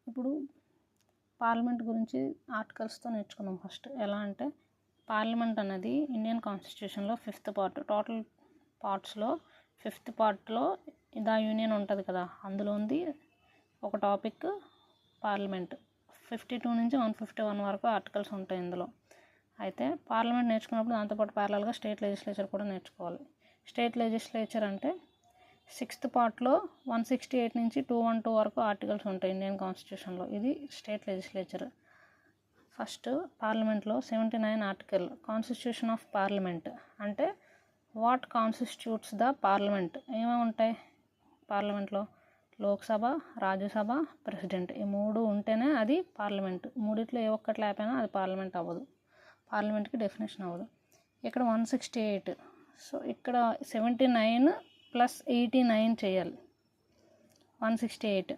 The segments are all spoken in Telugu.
ఇప్పుడు పార్లమెంట్ గురించి ఆర్టికల్స్తో నేర్చుకుందాం. ఫస్ట్ ఎలా అంటే పార్లమెంట్ అనేది ఇండియన్ కాన్స్టిట్యూషన్లో 5th పార్ట్, టోటల్ పార్ట్స్లో 5th పార్ట్లో ద యూనియన్ ఉంటుంది కదా, అందులో ఉంది ఒక టాపిక్ పార్లమెంట్. 52 నుంచి 151 వరకు ఆర్టికల్స్ ఉంటాయి ఇందులో. అయితే పార్లమెంట్ నేర్చుకున్నప్పుడు దాంతోపాటు ప్యారలల్గా స్టేట్ లెజిస్లేచర్ కూడా నేర్చుకోవాలి. స్టేట్ లెజిస్లేచర్ అంటే 6th పార్ట్లో 168 నుంచి 212 వరకు ఆర్టికల్స్ ఉంటాయి ఇండియన్ కాన్స్టిట్యూషన్లో. ఇది స్టేట్ లెజిస్లేచర్. ఫస్ట్ పార్లమెంట్లో 79 ఆర్టికల్. కాన్స్టిట్యూషన్ ఆఫ్ పార్లమెంట్ అంటే వాట్ కాన్స్టిట్యూట్స్ ద పార్లమెంట్. ఏమేమి ఉంటాయి పార్లమెంట్లో? లోక్సభ, రాజ్యసభ, ప్రెసిడెంట్. ఈ 3 ఉంటేనే అది పార్లమెంట్. మూడిట్లో ఏ ఒక్కటి లేకపోయినా అది పార్లమెంట్ అవ్వదు, పార్లమెంట్కి డెఫినేషన్ అవ్వదు. ఇక్కడ 168. సో ఇక్కడ 79 + 89 చేయాలి. 168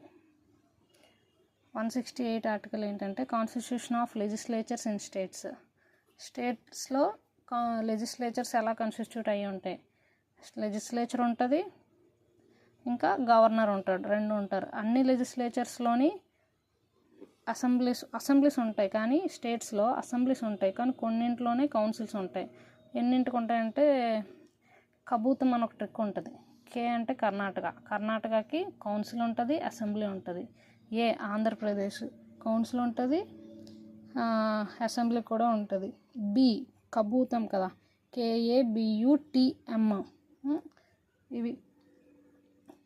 ఆర్టికల్ ఏంటంటే constitution of legislatures in states. స్టేట్స్లో లెజిస్లేచర్స్ ఎలా కాన్స్టిట్యూట్ అయ్యి ఉంటాయి? లెజిస్లేచర్ ఉంటుంది, ఇంకా గవర్నర్ ఉంటాడు, 2 ఉంటారు. అన్ని లెజిస్లేచర్స్లోని అసెంబ్లీస్ ఉంటాయి, కానీ స్టేట్స్లో అసెంబ్లీస్ ఉంటాయి, కానీ కొన్నింట్లోనే కౌన్సిల్స్ ఉంటాయి. ఎన్నింటికి ఉంటాయంటే కబూతం అని ఒక ట్రిక్ ఉంటుంది. కే అంటే కర్ణాటకకి కౌన్సిల్ ఉంటుంది, అసెంబ్లీ ఉంటుంది. ఏ ఆంధ్రప్రదేశ్ కౌన్సిల్ ఉంటుంది, అసెంబ్లీ కూడా ఉంటుంది. బి కబూతం కదా, KABUTM. ఇవి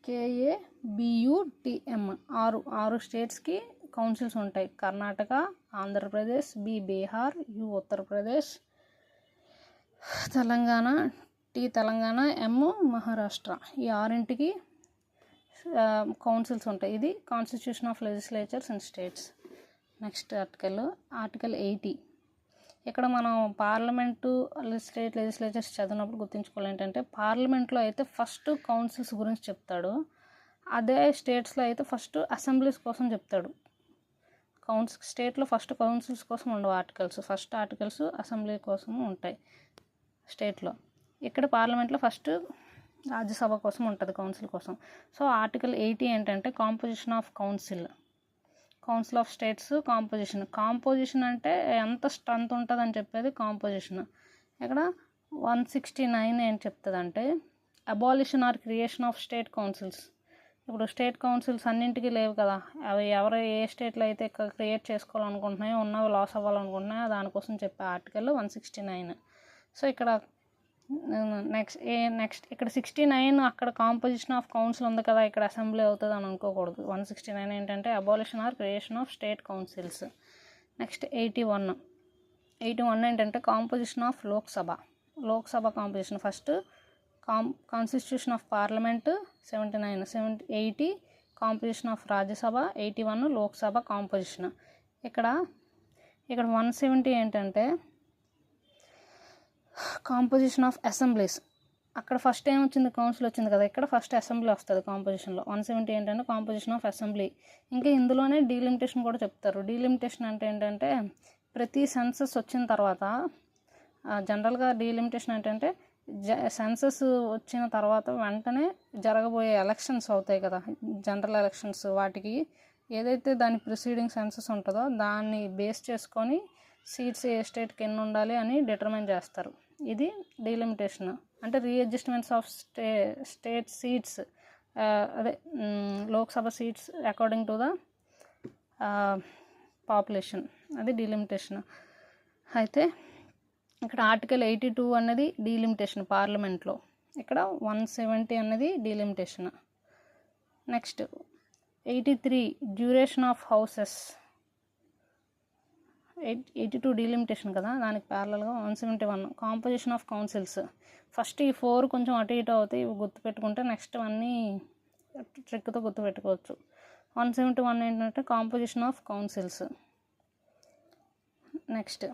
KABUTM 6 స్టేట్స్కి కౌన్సిల్స్ ఉంటాయి. Karnataka, Andhra Pradesh, B Bihar, U Uttar Pradesh, Telangana, Telangana, Maharashtra. ఈ 6ంటికి కౌన్సిల్స్ ఉంటాయి. ఇది constitution of legislatures in states. Next article 80. ఇక్కడ మనం పార్లమెంటు స్టేట్ లెజిస్లేచర్స్ చదివినప్పుడు గుర్తుంచుకోవాలి ఏంటంటే పార్లమెంట్లో అయితే ఫస్ట్ కౌన్సిల్స్ గురించి చెప్తాడు, అదే స్టేట్స్లో అయితే ఫస్ట్ అసెంబ్లీస్ కోసం చెప్తాడు. స్టేట్లో ఫస్ట్ కౌన్సిల్స్ కోసం ఉండవు ఆర్టికల్స్, ఫస్ట్ ఆర్టికల్స్ అసెంబ్లీ కోసం ఉంటాయి స్టేట్లో. ఇక్కడ పార్లమెంట్లో ఫస్ట్ రాజ్యసభ కోసం ఉంటుంది, కౌన్సిల్ కోసం. సో ఆర్టికల్ 80 ఏంటంటే composition of council of states. Composition అంటే ఎంత స్ట్రెంత్ ఉంటుందని చెప్పేది కాంపోజిషన్. ఇక్కడ 169 ఏం చెప్తుందంటే abolition or creation of state councils. ఇప్పుడు స్టేట్ కౌన్సిల్స్ అన్నింటికీ లేవు కదా, అవి ఏ స్టేట్లో అయితే క్రియేట్ చేసుకోవాలనుకుంటున్నాయో, ఉన్నవి లాస్ అవ్వాలనుకుంటున్నాయో దానికోసం చెప్పే ఆర్టికల్ 169. సో ఇక్కడ నెక్స్ట్ ఇక్కడ 69 అక్కడ కాంపోజిషన్ ఆఫ్ కౌన్సిల్ ఉంది కదా, ఇక్కడ అసెంబ్లీ అవుతుంది అని అనుకోకూడదు. 169 ఏంటంటే abolition or creation of state councils. Next 81 ఏంటంటే composition of Lok Sabha composition. First constitution of parliament 79, 80 composition of Rajya Sabha, 81 Lok Sabha composition. ఇక్కడ 170 ఏంటంటే కాంపోజిషన్ ఆఫ్ అసెంబ్లీస్. అక్కడ ఫస్ట్ ఏం వచ్చింది, కౌన్సిల్ వచ్చింది కదా, ఇక్కడ ఫస్ట్ అసెంబ్లీ వస్తుంది కాంపోజిషన్లో. 170 ఏంటంటే కాంపోజిషన్ ఆఫ్ అసెంబ్లీ. ఇంకా ఇందులోనే డీలిమిటేషన్ కూడా చెప్తారు. డీలిమిటేషన్ అంటే ఏంటంటే ప్రతి సెన్సస్ వచ్చిన తర్వాత, జనరల్గా డీలిమిటేషన్ ఏంటంటే సెన్సస్ వచ్చిన తర్వాత వెంటనే జరగబోయే ఎలక్షన్స్ అవుతాయి కదా, జనరల్ ఎలక్షన్స్. వాటికి ఏదైతే దాని ప్రిసీడింగ్ సెన్సస్ ఉంటుందో దాన్ని బేస్ చేసుకొని సీట్స్ ఏ స్టేట్కి ఎన్ని ఉండాలి అని డిటర్మైన్ చేస్తారు. ఇది డీలిమిటేషన్. అంటే రీఅడ్జస్ట్మెంట్స్ ఆఫ్ స్టేట్ సీట్స్, అదే Lok Sabha seats according to the population, అది డీలిమిటేషన్. అయితే ఇక్కడ ఆర్టికల్ 82 అన్నది డీలిమిటేషన్ పార్లమెంట్లో. ఇక్కడ 170 అన్నది delimitation. Next 83 duration of houses. 82 delimitation కదా, దానికి ప్యారలల్గా 171 కాంపోజిషన్ ఆఫ్ కౌన్సిల్స్. ఫస్ట్ ఈ 4 కొంచెం అటు ఇటు అవుతాయి, ఇవి గుర్తుపెట్టుకుంటే నెక్స్ట్ అన్నీ ట్రిక్తో గుర్తుపెట్టుకోవచ్చు. 171 ఏంటంటే కాంపోజిషన్ ఆఫ్ కౌన్సిల్స్. నెక్స్ట్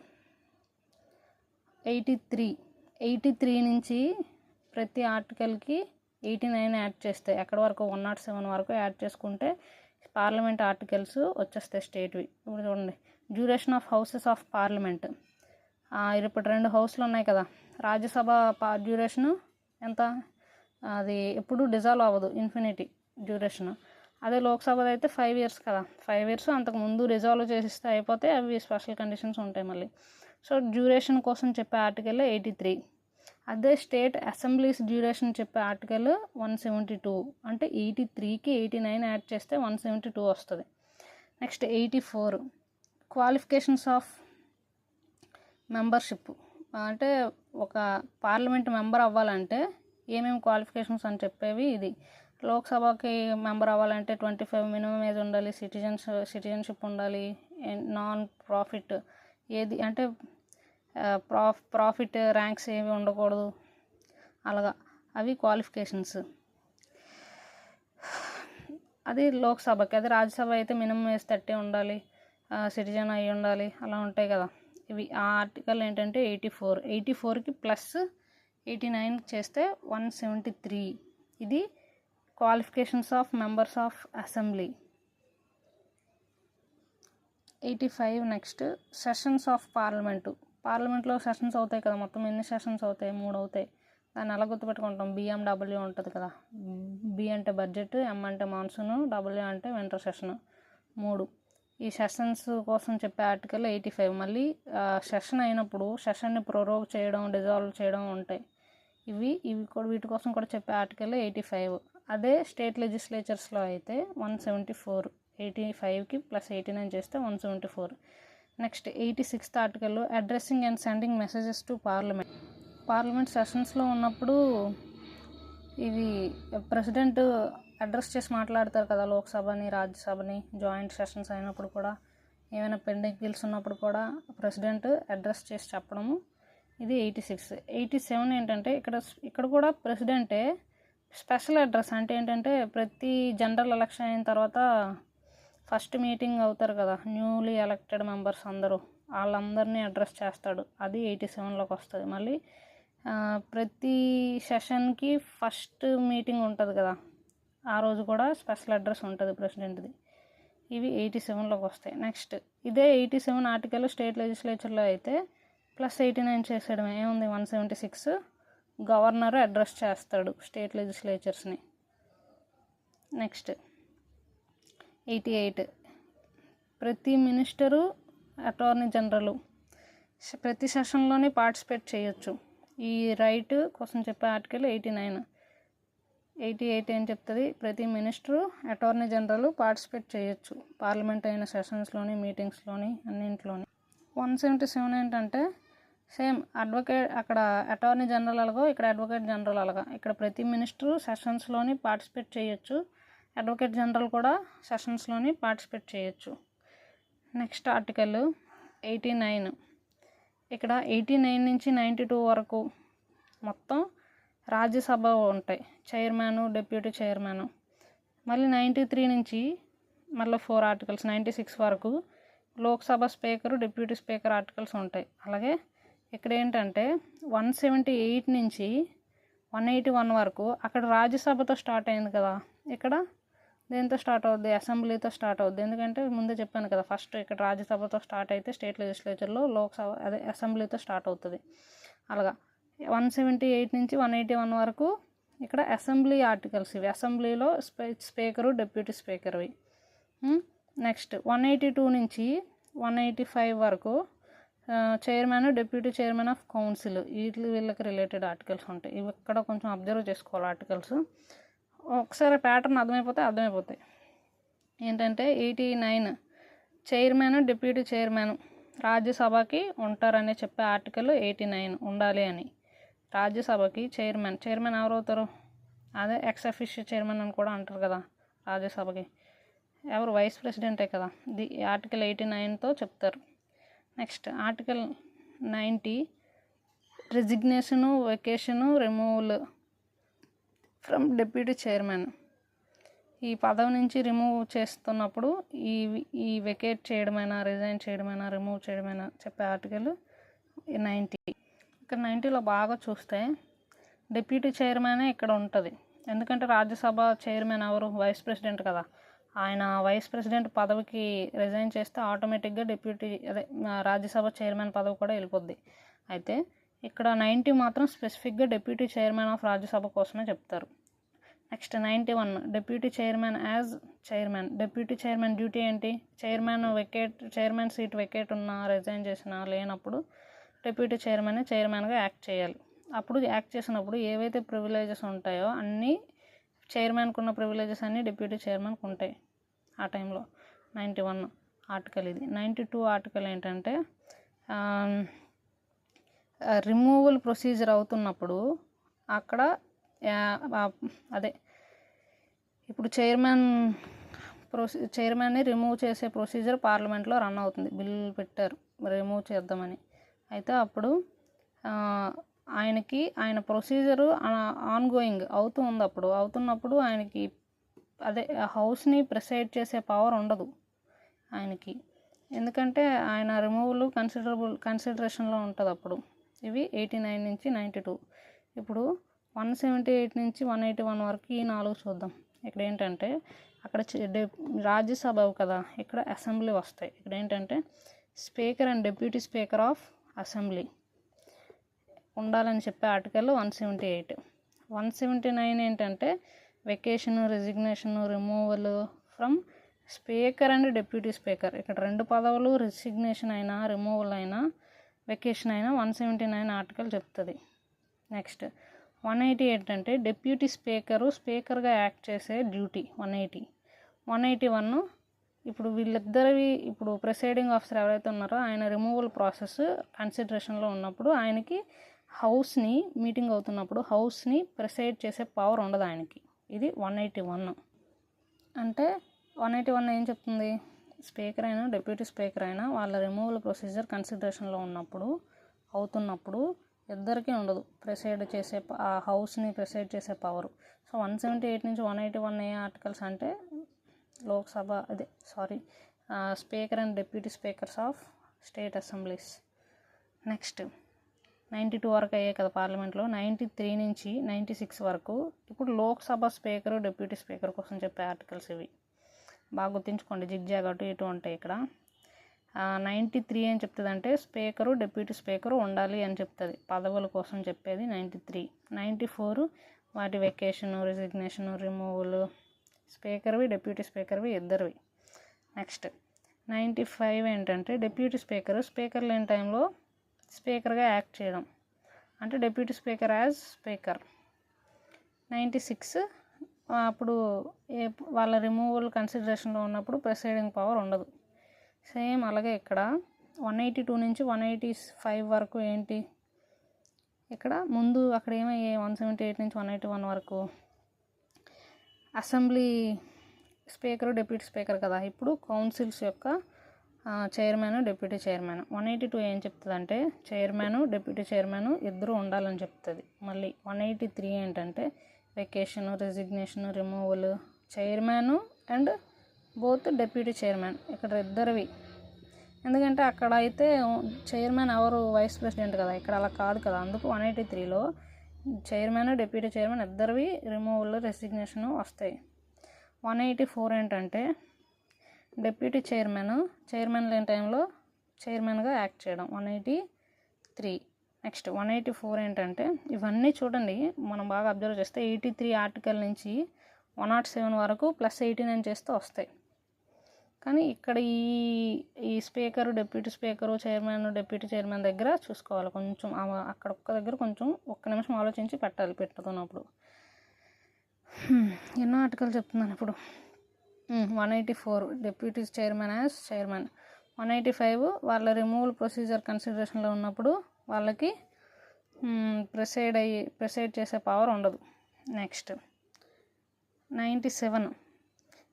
83 నుంచి ప్రతి ఆర్టికల్కి 89 యాడ్ చేస్తే ఎక్కడి వరకు 107 వరకు యాడ్ చేసుకుంటే పార్లమెంట్ ఆర్టికల్స్ వచ్చేస్తాయి స్టేట్వి. ఇప్పుడు చూడండి, duration of houses of parliament. ఇప్పుడు 2 హౌస్లు ఉన్నాయి కదా, రాజ్యసభ డ్యూరేషను ఎంత, అది ఎప్పుడు డిజాల్వ్ అవ్వదు, ఇన్ఫినిటీ డ్యూరేషన్. అదే లోక్సభ అయితే 5 years కదా, 5 years అంతకుముందు రిజాల్వ్ చేసిస్తే అయిపోతే అవి స్పెషల్ కండిషన్స్ ఉంటాయి మళ్ళీ. సో డ్యూరేషన్ కోసం చెప్పే ఆర్టికల్ 83. అదే స్టేట్ అసెంబ్లీస్ డ్యూరేషన్ చెప్పే ఆర్టికల్ 172. అంటే 83కి 89 యాడ్ చేస్తే 172 వస్తుంది. Next 84 qualifications of membership. అంటే ఒక పార్లమెంట్ మెంబర్ అవ్వాలంటే ఏమేమి క్వాలిఫికేషన్స్ అని చెప్పేవి ఇది. లోక్సభకి మెంబర్ అవ్వాలంటే 25 మినిమం ఏజ్ ఉండాలి, సిటిజన్షిప్ ఉండాలి, నాన్ ప్రాఫిట్ ఏది అంటే ప్రాఫిట్ ర్యాంక్స్ ఏమి ఉండకూడదు, అలాగా అవి క్వాలిఫికేషన్స్. అది లోక్సభకి. అది రాజ్యసభ అయితే మినిమం ఏజ్ 30 ఉండాలి, సిటిజన్ అయి ఉండాలి, అలా ఉంటాయి కదా. ఇవి ఆ ఆర్టికల్ ఏంటంటే 84. 84కి ప్లస్ 89 చేస్తే 173. ఇది qualifications of members of assembly. 85 next sessions of పార్లమెంట్లో సెషన్స్ అవుతాయి కదా. మొత్తం ఎన్ని సెషన్స్ అవుతాయి? 3 అవుతాయి. దాన్ని ఎలా గుర్తుపెట్టుకుంటాం? BMW ఉంటుంది కదా. B అంటే బడ్జెట్, M అంటే మాన్సూన్, W అంటే వింటర్ సెషన్. 3 ఈ సెషన్స్ కోసం చెప్పే ఆర్టికల్ 85. మళ్ళీ సెషన్ అయినప్పుడు సెషన్ని ప్రొరోగ్ చేయడం, డిజాల్వ్ చేయడం ఉంటాయి. ఇవి కూడా వీటి కోసం కూడా చెప్పే ఆర్టికల్ 85. అదే స్టేట్ లెజిస్లేచర్స్లో అయితే 174. 85కి ప్లస్ 89 చేస్తే 174. Next 86th article addressing and sending messages to parliament సెషన్స్లో ఉన్నప్పుడు ఇవి ప్రెసిడెంట్ అడ్రస్ చేసి మాట్లాడతారు కదా, లోక్సభని రాజ్యసభని. జాయింట్ సెషన్స్ అయినప్పుడు కూడా ఏమైనా పెండింగ్ బిల్స్ ఉన్నప్పుడు కూడా ప్రెసిడెంట్ అడ్రస్ చేసి చెప్పడము. ఇది 86. 87 ఏంటంటే ఇక్కడ కూడా ప్రెసిడెంటే స్పెషల్ అడ్రస్. అంటే ఏంటంటే ప్రతి జనరల్ ఎలక్షన్ అయిన తర్వాత ఫస్ట్ మీటింగ్ అవుతారు కదా న్యూలీ ఎలక్టెడ్ మెంబర్స్ అందరూ, వాళ్ళందరినీ అడ్రస్ చేస్తాడు. అది 87లోకి వస్తుంది. మళ్ళీ ప్రతి సెషన్కి ఫస్ట్ మీటింగ్ ఉంటుంది కదా, ఆ రోజు కూడా స్పెషల్ అడ్రస్ ఉంటుంది ప్రెసిడెంట్ది. ఇవి 87లోకి వస్తాయి. నెక్స్ట్ ఇదే 87 ఆర్టికల్ స్టేట్ లెజిస్లేచర్లో అయితే ప్లస్ 89 చేసేయడమే. ఏముంది? 176 గవర్నర్ అడ్రస్ చేస్తాడు స్టేట్ లెజిస్లేచర్స్ని. నెక్స్ట్ 88 ప్రతి మినిస్టరు, అటార్నీ జనరల్ ప్రతి సెషన్లోనే పార్టిసిపేట్ చేయొచ్చు. ఈ రైట్ కోసం చెప్పే ఆర్టికల్ 89. 88 ఏం చెప్తుంది? ప్రతి మినిస్టరు, అటార్నీ జనరల్ పార్టిసిపేట్ చేయొచ్చు పార్లమెంట్ అయిన సెషన్స్లోని, మీటింగ్స్లోని, అన్నింటిలోని. 177 ఏంటంటే సేమ్ అడ్వకేట్, అక్కడ అటార్నీ జనరల్ అలాగో ఇక్కడ అడ్వకేట్ జనరల్ అలాగా. ఇక్కడ ప్రతి మినిస్టరు సెషన్స్లోని పార్టిసిపేట్ చేయొచ్చు, అడ్వకేట్ జనరల్ కూడా సెషన్స్లోని పార్టిసిపేట్ చేయొచ్చు. Next article 89. ఇక్కడ 89 నుంచి 92 వరకు మొత్తం రాజ్యసభ ఉంటాయి, చైర్మన్, డిప్యూటీ చైర్మన్. మళ్ళీ 93 నుంచి మళ్ళీ 4 ఆర్టికల్స్ 96 వరకు Lok Sabha speaker, deputy speaker articles ఉంటాయి. అలాగే ఇక్కడ ఏంటంటే 178 నుంచి 181 వరకు అక్కడ రాజ్యసభతో స్టార్ట్ అయింది కదా, ఇక్కడ దేంతో స్టార్ట్ అవుద్ది? అసెంబ్లీతో స్టార్ట్ అవుద్ది. ఎందుకంటే ముందే చెప్పాను కదా, ఫస్ట్ ఇక్కడ రాజ్యసభతో స్టార్ట్ అయితే స్టేట్ లెజిస్లేచర్లో లోక్సభ అదే అసెంబ్లీతో స్టార్ట్ అవుతుంది. అలాగా 178 నుంచి 181 వరకు ఇక్కడ అసెంబ్లీ ఆర్టికల్స్. ఇవి అసెంబ్లీలో స్పీకరు, డిప్యూటీ స్పీకర్వి. నెక్స్ట్ 182 నుంచి 185 వరకు chairman, deputy chairman of council, వీళ్ళకి రిలేటెడ్ ఆర్టికల్స్ ఉంటాయి. ఇవి ఇక్కడ కొంచెం అబ్జర్వ్ చేసుకోవాలి ఆర్టికల్స్. ఒకసారి ప్యాటర్న్ అర్థమైపోతాయి. ఏంటంటే 89 చైర్మన్, డిప్యూటీ చైర్మన్ రాజ్యసభకి ఉంటారని చెప్పే ఆర్టికల్ 89 ఉండాలి అని. రాజ్యసభకి చైర్మన్ ఎవరవుతారు? అదే ఎక్స్ అఫీషియో చైర్మన్ అని కూడా అంటారు కదా రాజ్యసభకి. ఎవరు? వైస్ ప్రెసిడెంటే కదా. ఇది ఆర్టికల్ 89తో చెప్తారు. Next article 90 resignation, vacation, removal from deputy chairman. ఈ పదవి నుంచి రిమూవ్ చేస్తున్నప్పుడు ఈ వెకేట్ చేయడమైనా, రిజైన్ చేయడమైనా, రిమూవ్ చేయడమైనా చెప్పే ఆర్టికల్ 90. ఇక్కడ 90లో బాగా చూస్తే డిప్యూటీ చైర్మనే ఇక్కడ ఉంటుంది. ఎందుకంటే రాజ్యసభ చైర్మన్ ఎవరు? వైస్ ప్రెసిడెంట్ కదా. ఆయన వైస్ ప్రెసిడెంట్ పదవికి రిజైన్ చేస్తే ఆటోమేటిక్గా రాజ్యసభ చైర్మన్ పదవి కూడా వెళ్ళిపోద్ది. అయితే ఇక్కడ 90 మాత్రం స్పెసిఫిక్గా డిప్యూటీ చైర్మన్ ఆఫ్ రాజ్యసభ కోసమే చెప్తారు. Next 91 deputy chairman as chairman. Deputy chairman duty ఏంటి? చైర్మన్ సీట్ వెకేట్ ఉన్నా, రిజైన్ చేసినా లేనప్పుడు డిప్యూటీ చైర్మన్గా యాక్ట్ చేయాలి. అప్పుడు యాక్ట్ చేసినప్పుడు ఏవైతే ప్రివిలేజెస్ ఉంటాయో అన్నీ చైర్మన్కి ఉన్న ప్రివిలేజెస్ అన్నీ డిప్యూటీ చైర్మన్కి ఉంటాయి ఆ టైంలో. 91 ఆర్టికల్ ఇది. 92 ఆర్టికల్ ఏంటంటే రిమూవల్ ప్రొసీజర్ అవుతున్నప్పుడు అక్కడ అదే ఇప్పుడు చైర్మన్ని రిమూవ్ చేసే ప్రొసీజర్ పార్లమెంట్లో రన్ అవుతుంది. బిల్లు పెట్టారు రిమూవ్ చేద్దామని. అయితే అప్పుడు ఆయన ప్రొసీజరు ఆన్గోయింగ్ అవుతున్నప్పుడు ఆయనకి అదే హౌస్ని ప్రిసైడ్ చేసే పవర్ ఉండదు ఆయనకి. ఎందుకంటే ఆయన రిమూవల్ కన్సిడరేషన్లో ఉంటుంది అప్పుడు. ఇవి 89 నుంచి 92. ఇప్పుడు 178 నుంచి 181 వరకు ఈ 4 చూద్దాం. ఇక్కడ ఏంటంటే అక్కడ రాజ్యసభ కదా, ఇక్కడ అసెంబ్లీ వస్తాయి. ఇక్కడ ఏంటంటే speaker and deputy speaker of assembly ఉండాలని చెప్పే ఆర్టికల్ 178. 179 ఏంటంటే vacation, resignation, removal from speaker and deputy speaker. ఇక్కడ 2 పదవులు రెసిగ్నేషన్ అయినా, రిమూవల్ అయినా, వెకేషన్ అయినా 179 ఆర్టికల్ చెప్తుంది. నెక్స్ట్ 188 అంటే డిప్యూటీ స్పీకర్గా యాక్ట్ చేసే డ్యూటీ 180. 181 ఇప్పుడు వీళ్ళిద్దరివి ఇప్పుడు ప్రిసైడింగ్ ఆఫీసర్ ఎవరైతే ఉన్నారో ఆయన రిమూవల్ ప్రాసెస్ కన్సిడరేషన్లో ఉన్నప్పుడు ఆయనకి హౌస్ని మీటింగ్ అవుతున్నప్పుడు హౌస్ని ప్రిసైడ్ చేసే పవర్ ఉండదు ఆయనకి. ఇది 181. అంటే 181 ఏం చెప్తుంది? స్పీకర్ అయినా డిప్యూటీ స్పీకర్ అయినా వాళ్ళ రిమూవల్ ప్రొసీజర్ కన్సిడరేషన్లో అవుతున్నప్పుడు ఇద్దరికీ ఉండదు ప్రిసైడ్ చేసే ఆ హౌస్ని ప్రిసైడ్ చేసే పవరు. సో 178 నుంచి 181 ఏ ఆర్టికల్స్ అంటే speaker and deputy speakers of state assemblies. Next 92 వరకు అయ్యాయి కదా పార్లమెంట్లో. 93 నుంచి 96 వరకు ఇప్పుడు లోక్సభ స్పీకరు, డిప్యూటీ స్పీకర్ కోసం చెప్పే ఆర్టికల్స్ ఇవి. బాగా గుర్తుంచుకోండి, జిగ్జాగ్ అటు ఇటు ఉంటాయి ఇక్కడ. 93 ఏం చెప్తుంది అంటే స్పీకరు, డిప్యూటీ స్పీకరు ఉండాలి అని చెప్తుంది, పదవుల కోసం చెప్పేది 93. 94 వాటి vacation, resignation, removal, స్పీకర్వి deputy స్పీకర్వి ఇద్దరివి. Next 95 ఏంటంటే డిప్యూటీ స్పీకర్ లేని టైంలో స్పీకర్గా యాక్ట్ చేయడం, అంటే డిప్యూటీ స్పీకర్ యాజ్ స్పీకర్. 96 అప్పుడు వాళ్ళ రిమూవల్ కన్సిడరేషన్లో ఉన్నప్పుడు ప్రిసైడింగ్ పవర్ ఉండదు. సేమ్ అలాగే ఇక్కడ 182 నుంచి 185 వరకు ఏంటి? ఇక్కడ ముందు అక్కడ ఏమయ్యాయి? 178 నుంచి 181 వరకు అసెంబ్లీ స్పీకరు, డిప్యూటీ స్పీకర్ కదా. ఇప్పుడు కౌన్సిల్స్ యొక్క చైర్మన్, డిప్యూటీ చైర్మన్. 182 ఏం చెప్తుందంటే చైర్మన్, డిప్యూటీ చైర్మన్ ఇద్దరు ఉండాలని చెప్తుంది. మళ్ళీ 183 ఏంటంటే vacation, resignation, removal, chairman and both deputy chairman ఇక్కడ ఇద్దరివి. ఎందుకంటే అక్కడ అయితే చైర్మన్ ఎవరు? వైస్ ప్రెసిడెంట్ కదా, ఇక్కడ అలా కాదు కదా. అందుకు 183లో చైర్మన్, డిప్యూటీ చైర్మన్ ఇద్దరివి రిమూవల్, రెసిగ్నేషను వస్తాయి. 184 ఏంటంటే డిప్యూటీ చైర్మన్ లేని టైంలో చైర్మన్గా యాక్ట్ చేయడం 183. నెక్స్ట్ 184 ఏంటంటే ఇవన్నీ చూడండి మనం బాగా అబ్జర్వ్ చేస్తే 83 ఆర్టికల్ నుంచి 107 వరకు +89 చేస్తే వస్తాయి. కానీ ఇక్కడ ఈ speaker, deputy speaker, chairman, deputy chairman దగ్గర చూసుకోవాలి కొంచెం. అక్కడ ఒక్క దగ్గర కొంచెం ఒక్క నిమిషం ఆలోచించి పెట్టుతున్నప్పుడు. ఎన్నో ఆర్టికల్ చెప్తున్నాను ఇప్పుడు. 184 డిప్యూటీ చైర్మన్ యాజ్ చైర్మన్. 185 వాళ్ళ రిమూవల్ ప్రొసీజర్ కన్సిడరేషన్లో ఉన్నప్పుడు వాళ్ళకి ప్రిసైడ్ చేసే పవర్ ఉండదు. నెక్స్ట్ 97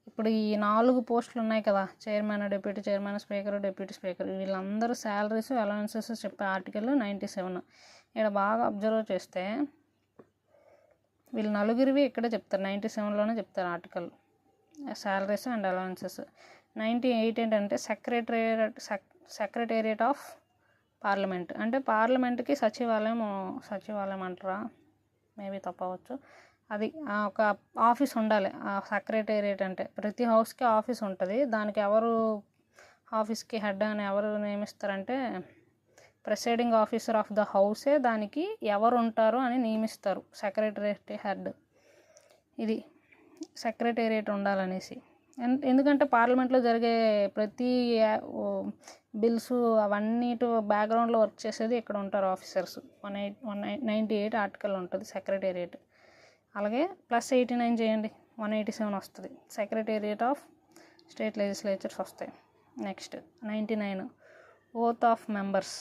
ఇప్పుడు ఈ 4 పోస్టులు ఉన్నాయి కదా, chairman, deputy chairman, speaker, deputy speaker, వీళ్ళందరూ శాలరీస్, అలవెన్సెస్ చెప్పే ఆర్టికల్ 97. ఇక్కడ బాగా అబ్జర్వ్ చేస్తే వీళ్ళు నలుగురివి ఇక్కడే చెప్తారు, 97లోనే చెప్తారు ఆర్టికల్ శాలరీస్ అండ్ అలవెన్సెస్. 98 ఏంటంటే సెక్రటేరియట్ ఆఫ్ పార్లమెంట్, అంటే పార్లమెంట్కి సచివాలయం అంటారా, మేబీ తప్పవచ్చు. అది ఒక ఆఫీస్ ఉండాలి. సెక్రటేరియట్ అంటే ప్రతి హౌస్కి ఆఫీస్ ఉంటుంది. దానికి ఎవరు ఆఫీస్కి హెడ్ అని ఎవరు నియమిస్తారంటే ప్రిసైడింగ్ ఆఫీసర్ ఆఫ్ ద హౌసే దానికి ఎవరు ఉంటారు అని నియమిస్తారు, సెక్రటేరియట్ హెడ్. ఇది సెక్రటేరియట్ ఉండాలనేసి. ఎందుకంటే పార్లమెంట్లో జరిగే ప్రతి బిల్స్ అవన్నిటి బ్యాక్గ్రౌండ్లో వర్క్ చేసేది ఇక్కడ ఉంటారు ఆఫీసర్స్. 198 ఆర్టికల్ ఉంటుంది సెక్రటేరియట్. అలాగే +89 చేయండి, 187 వస్తుంది. సెక్రటేరియట్ ఆఫ్ స్టేట్ లెజిస్లేచర్స్ వస్తాయి. Next 99 oath of members.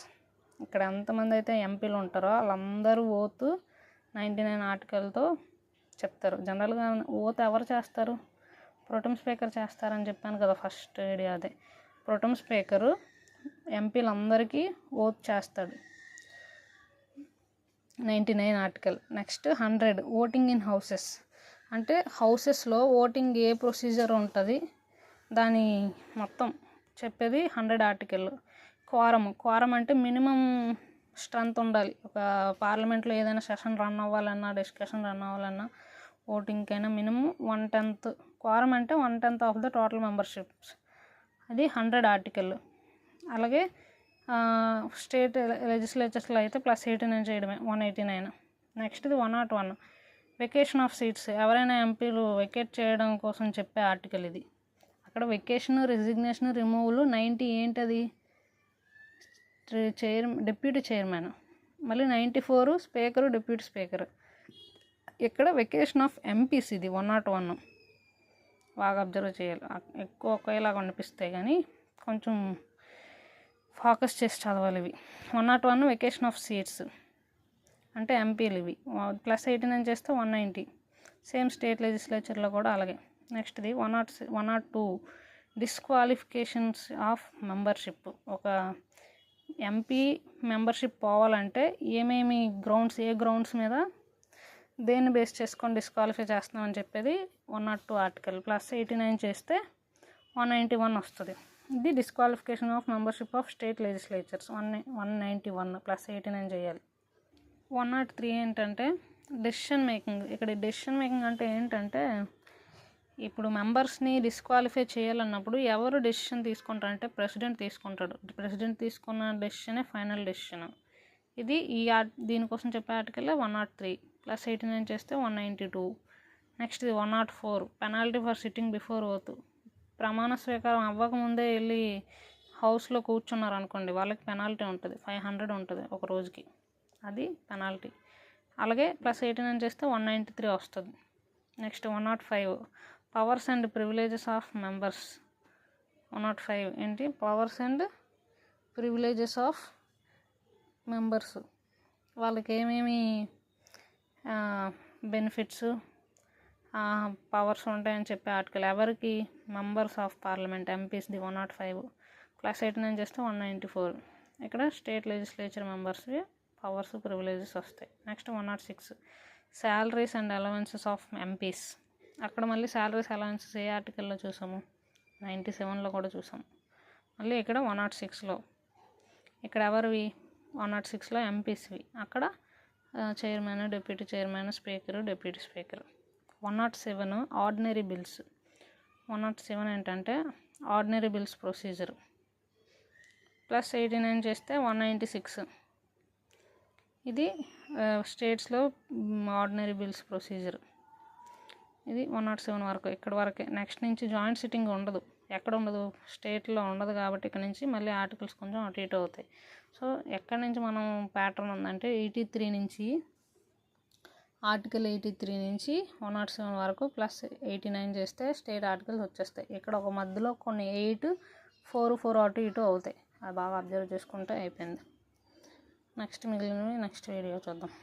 ఇక్కడ ఎంతమంది అయితే ఎంపీలు ఉంటారో వాళ్ళందరూ ఓత్ 99 ఆర్టికల్తో చెప్తారు. జనరల్గా ఓత్ ఎవరు చేస్తారు? ప్రోటెం స్పీకర్ చేస్తారని చెప్పాను కదా ఫస్ట్ ఐడియా అదే. ప్రోటెం స్పీకరు ఎంపీలందరికీ ఓత్ చేస్తాడు. 99 article. Next 100 voting in houses. అంటే హౌసెస్లో ఓటింగ్ ఏ ప్రొసీజర్ ఉంటుంది దాని మొత్తం చెప్పేది 100 ఆర్టికల్. క్వారం అంటే మినిమం స్ట్రెంత్ ఉండాలి. ఒక పార్లమెంట్లో ఏదైనా సెషన్ రన్ అవ్వాలన్నా, డిస్కషన్ రన్ అవ్వాలన్నా, ఓటింగ్కైనా మినిమం 1/10. క్వారం అంటే 1/10 ఆఫ్ ద టోటల్ మెంబర్షిప్స్. అది 100 ఆర్టికల్. అలాగే స్టేట్ లెజిస్లేచర్స్లో అయితే +89 చేయడమే, 189. నెక్స్ట్ది 101 వెకేషన్ ఆఫ్ సీట్స్. ఎవరైనా ఎంపీలు వెకేట్ చేయడం కోసం చెప్పే ఆర్టికల్ ఇది. అక్కడ వెకేషన్, రెసిగ్నేషన్, రిమూవల్ 90 ఏంటది? Deputy chairman. మళ్ళీ 94 స్పీకరు, డిప్యూటీ స్పీకర్. ఇక్కడ వెకేషన్ ఆఫ్ ఎంపీస్ ఇది 101. బాగా అబ్జర్వ్ చేయాలి. ఎక్కువ ఒకేలాగా అనిపిస్తాయి కానీ కొంచెం ఫోకస్ చేసి చదవాలి ఇవి. 101 వెకేషన్ ఆఫ్ సీట్స్ అంటే ఎంపీలు ఇవి. +89 చేస్తే 190. సేమ్ స్టేట్ లెజిస్లేచర్లో కూడా అలాగే. నెక్స్ట్ది 102 డిస్క్వాలిఫికేషన్స్ ఆఫ్ మెంబర్షిప్. ఒక ఎంపీ మెంబర్షిప్ పోవాలంటే ఏమేమి గ్రౌండ్స్, ఏ గ్రౌండ్స్ మీద దేన్ని బేస్ చేసుకొని డిస్క్వాలిఫై చేస్తున్నామని చెప్పేది 102 ఆర్టికల్. +89 చేస్తే 191 వస్తుంది. ఇది disqualification of membership of state legislatures. 191 +89 చేయాలి. 103 ఏంటంటే డెసిషన్ మేకింగ్. ఇక్కడ డెసిషన్ మేకింగ్ అంటే ఏంటంటే ఇప్పుడు మెంబర్స్ని డిస్క్వాలిఫై చేయాలన్నప్పుడు ఎవరు డెసిషన్ తీసుకుంటారంటే ప్రెసిడెంట్ తీసుకుంటాడు. ప్రెసిడెంట్ తీసుకున్న డెసిషనే ఫైనల్ డెసిషన్. ఇది దీనికోసం చెప్పే ఆర్టికల్ 103. +89 చేస్తే 192. Next 104 penalty for sitting before oath. ప్రమాణ స్వీకారం అవ్వకముందే వెళ్ళి హౌస్లో కూర్చున్నారు అనుకోండి, వాళ్ళకి పెనాల్టీ ఉంటుంది. 500 ఉంటుంది ఒక రోజుకి, అది పెనాల్టీ. అలాగే +89 చేస్తే 193 వస్తుంది. Next 105 powers and privileges of members. 105 ఏంటి? Powers and privileges of members. వాళ్ళకి ఏమేమి బెనిఫిట్స్, పవర్స్ ఉంటాయని చెప్పే ఆర్టికల్. ఎవరికి? Members of parliament, ఎంపీస్ది 105. +89 చేస్తే 194. ఇక్కడ స్టేట్ లెజిస్లేచర్ మెంబర్స్వి పవర్స్, ప్రివిలేజెస్ వస్తాయి. Next 106 salaries and allowances of MPs. అక్కడ మళ్ళీ శాలరీస్, అలవెన్సెస్ ఏ ఆర్టికల్లో చూసాము? 97లో కూడా చూసాము. మళ్ళీ ఇక్కడ 106లో. ఇక్కడ ఎవరివి? 106లో ఎంపీస్వి. అక్కడ chairman, deputy chairman, speaker, deputy speaker. 107 ordinary bills. 107 ఏంటంటే ఆర్డినరీ బిల్స్ ప్రొసీజర్. +89 చేస్తే 196. ఇది స్టేట్స్లో ఆర్డినరీ బిల్స్ ప్రొసీజర్. ఇది 107 వరకు, ఇక్కడ వరకే. నెక్స్ట్ నుంచి జాయింట్ సిట్టింగ్ ఉండదు. ఎక్కడ ఉండదు? స్టేట్లో ఉండదు కాబట్టి ఇక్కడ నుంచి మళ్ళీ ఆర్టికల్స్ కొంచెం అటు ఇటు అవుతాయి. సో ఎక్కడి నుంచి మనం ప్యాటర్న్ ఉందంటే 83 నుంచి, ఆర్టికల్ 83 నుంచి 107 వరకు +89 చేస్తే స్టేట్ ఆర్టికల్స్ వచ్చేస్తాయి. ఇక్కడ ఒక మధ్యలో కొన్ని 8, 4 అటు ఇటు అవుతాయి. అది బాగా అబ్జర్వ్ చేసుకుంటే అయిపోయింది. నెక్స్ట్ మిగిలినవి నెక్స్ట్ వీడియో చూద్దాం.